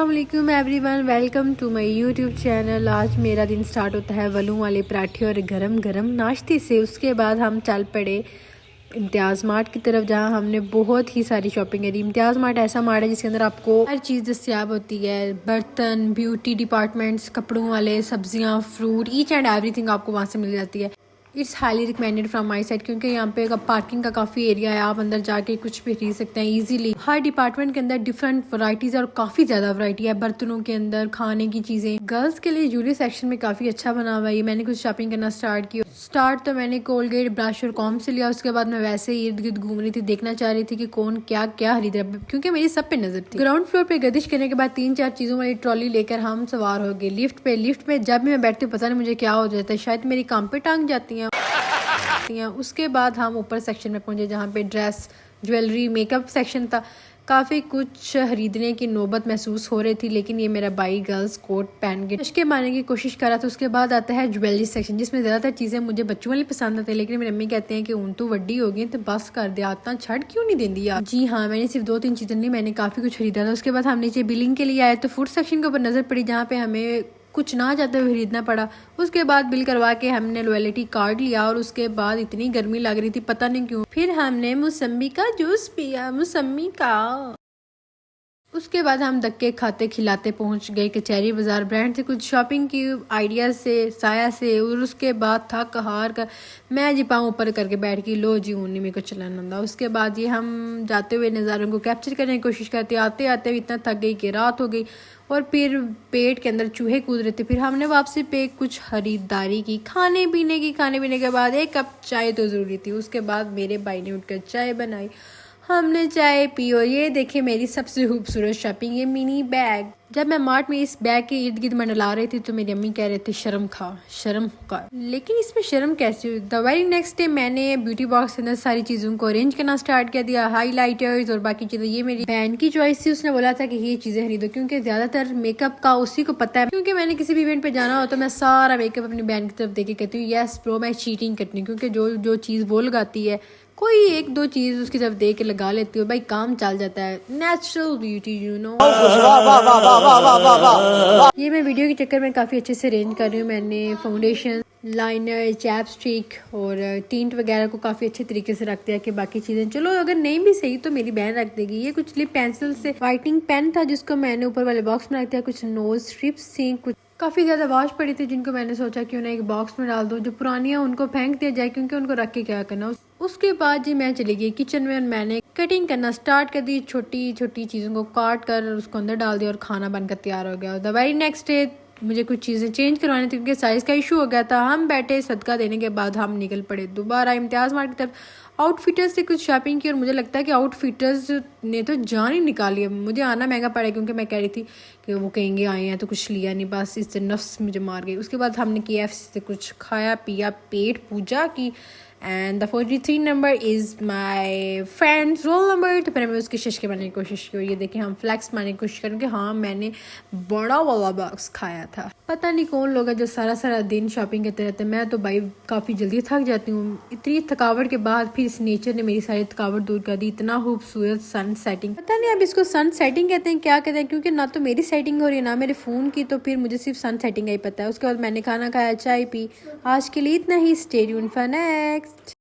अस्सलामुअलैकुम everyone, welcome to my YouTube channel. आज मेरा दिन स्टार्ट होता है वलू वाले पराठे और गरम गरम नाश्ते से। उसके बाद हम चल पड़े इम्तियाज़ मार्ट की तरफ, जहां हमने बहुत ही सारी शॉपिंग करी। इम्तियाज़ मार्ट ऐसा मार्ट है जिसके अंदर आपको हर चीज़ दस्तियाब होती है। बर्तन, ब्यूटी डिपार्टमेंट्स, कपड़ों वाले, सब्जियां, फ्रूट, ईच एंड एवरीथिंग आपको वहाँ से मिल जाती है। It's highly recommended from my side, क्योंकि यहाँ पे पार्किंग का काफ़ी एरिया है। आप अंदर जाके कुछ भी खरीद सकते हैं इजीली। हर डिपार्टमेंट के अंदर डिफरेंट वैरायटीज और काफ़ी ज़्यादा वैरायटी है बर्तनों के अंदर, खाने की चीज़ें। गर्ल्स के लिए ज्वेलरी सेक्शन में काफ़ी अच्छा बना हुआ है। मैंने कुछ शॉपिंग करना स्टार्ट तो मैंने कोलगेट, ब्रश और कॉम से लिया। उसके बाद मैं वैसे ही इर्द गिर्द घूम रही थी, देखना चाह रही थी कि कौन क्या क्या खरीद रहा है, क्योंकि मेरी सब पे नजर थी। ग्राउंड फ्लोर पे गर्दिश करने के बाद 3-4 चीज़ों वाली ट्रॉली लेकर हम सवार हो गए लिफ्ट पे जब भी मैं बैठती हूँ पता नहीं मुझे क्या हो जाता है, शायद मेरी काम पे टांग जाती हैं। उसके बाद हम ऊपर सेक्शन में पहुंचे जहाँ पे ड्रेस, ज्वेलरी, मेकअप सेक्शन था। काफ़ी कुछ खरीदने की नौबत महसूस हो रही थी, लेकिन ये मेरा भाई गर्ल्स कोट पहन के उसके मारने की कोशिश करा। तो उसके बाद आता है ज्वेलरी सेक्शन, जिसमें ज़्यादातर चीज़ें मुझे बच्चों वाली पसंद आती है, लेकिन मेरी अम्मी कहते हैं कि उन तो वड्डी हो गई तो बस कर दे, आतना छड़ क्यों नहीं देंदी यार। जी हाँ, मैंने सिर्फ 2-3 चीज़ें नहीं, मैंने काफ़ी कुछ खरीदा था। उसके बाद हम नीचे बिलिंग के लिए आए तो फूड सेक्शन के ऊपर नज़र पड़ी, जहाँ पे हमें कुछ ना चाहते हुए खरीदना पड़ा। उसके बाद बिल करवा के हमने लॉयल्टी कार्ड लिया और उसके बाद इतनी गर्मी लग रही थी पता नहीं क्यों, फिर हमने मौसम्बी का जूस पिया, मौसम्बी का। उसके बाद हम धक्के खाते खिलाते पहुंच गए कचहरी बाजार। ब्रांड से कुछ शॉपिंग की आइडिया से, साया से, और उसके बाद थक हार कर मैं जी पाँव ऊपर करके बैठ गई, लो जी ऊनी मेरे को चलाना था। उसके बाद ये हम जाते हुए नज़ारों को कैप्चर करने की कोशिश करते, आते आते इतना थक गई कि रात हो गई और फिर पेट के अंदर चूहे कूद रहे थे। फिर हमने वापसी पे कुछ खरीदारी की, खाने पीने के बाद एक कप चाय तो ज़रूरी थी। उसके बाद मेरे भाई ने उठकर चाय बनाई, हमने चाय पी और ये देखे मेरी सबसे खूबसूरत शॉपिंग, ये मिनी बैग। जब मैं मार्ट में इस बैग के इर्द गिर्द मंडला रही थी तो मेरी अम्मी कह रहे थे शर्म का, लेकिन इसमें शर्म कैसे हुई। द वेरी नेक्स्ट डे मैंने ब्यूटी बॉक्स के अंदर सारी चीज़ों को अरेंज करना स्टार्ट कर दिया, हाईलाइटर्स और बाकी चीज़ें। ये मेरी बहन की चॉइस थी, उसने बोला था कि ये चीज़ें खरीदो, क्योंकि ज़्यादातर मेकअप का उसी को पता है। क्योंकि मैंने किसी भी इवेंट पे जाना हो तो मैं सारा मेकअप अपनी बहन की तरफ दे के कहती हूँ यस ब्रो, मैं चीटिंग करती हूँ, क्योंकि जो चीज़ वो लगाती है कोई 1-2 चीज उसकी तरफ दे के लगा लेती हो, भाई काम चल जाता है। Natural beauty you know. ये मैं वीडियो के चक्कर में काफ़ी अच्छे से अरेंज कर रही हूँ। मैंने फाउंडेशन, लाइनर, चैपस्टिक और टिंट वगैरह को काफ़ी अच्छे तरीके से रख दिया कि बाकी चीज़ें चलो अगर नहीं भी सही तो मेरी बहन रख देगी। ये कुछ लिप पेंसिल से वाइटनिंग पेन था जिसको मैंने ऊपर वाले बॉक्स में रख दिया। कुछ नोज स्ट्रिप्स थी, कुछ काफ़ी ज़्यादा वॉश पड़ी थी जिनको मैंने सोचा क्यों ना एक बॉक्स में डाल दूँ, जो पुरानी है उनको फेंक दिया जाए, क्योंकि उनको रख के क्या करना। उसके बाद जी मैं चली गई किचन में और मैंने कटिंग करना स्टार्ट कर दी। छोटी छोटी चीज़ों को काट कर उसको अंदर डाल दिया और खाना बनकर तैयार हो गया। द वेरी नेक्स्ट डे मुझे कुछ चीज़ें चेंज करवानी थी क्योंकि साइज़ का इशू हो गया था। हम बैठे, सदका देने के बाद हम निकल पड़े दोबारा इम्तियाज़ मार्ट की तरफ। आउटफिटर्स से कुछ शॉपिंग की और मुझे लगता है कि आउटफिटर्स ने तो जान ही निकाली है। मुझे आना महंगा पड़ा क्योंकि मैं कह रही थी कि वो कहेंगे आए हैं तो कुछ लिया नहीं, बस इससे नफ्स मुझे मार गई। उसके बाद हमने KFC से कुछ खाया पिया, पेट पूजा की। And the 43 number is my friends roll number. तो फिर मैं उसकी शश बनाने की कोशिश की और ये देखें हम फ्लैक्स मारने की कोशिश करें कि हाँ मैंने बड़ा वाला बॉक्स खाया था। पता नहीं कौन लोग हैं जो सारा सारा दिन शॉपिंग करते रहते हैं। मैं तो भाई काफ़ी जल्दी थक जाती हूँ। इतनी थकावट के बाद फिर इस नेचर ने मेरी सारी थकावट दूर कर दी। इतना खूबसूरत सन सेटिंग, पता नहीं अब इसको सन सेटिंग कहते हैं क्या कहते हैं, क्योंकि ना तो मेरी सेटिंग हो रही है ना मेरे फ़ोन की, तो फिर मुझे सिर्फ सन सेटिंग का ही पता है। उसके बाद मैंने खाना खाया, चाय पी। आज के लिए इतना ही। Stay tuned for next.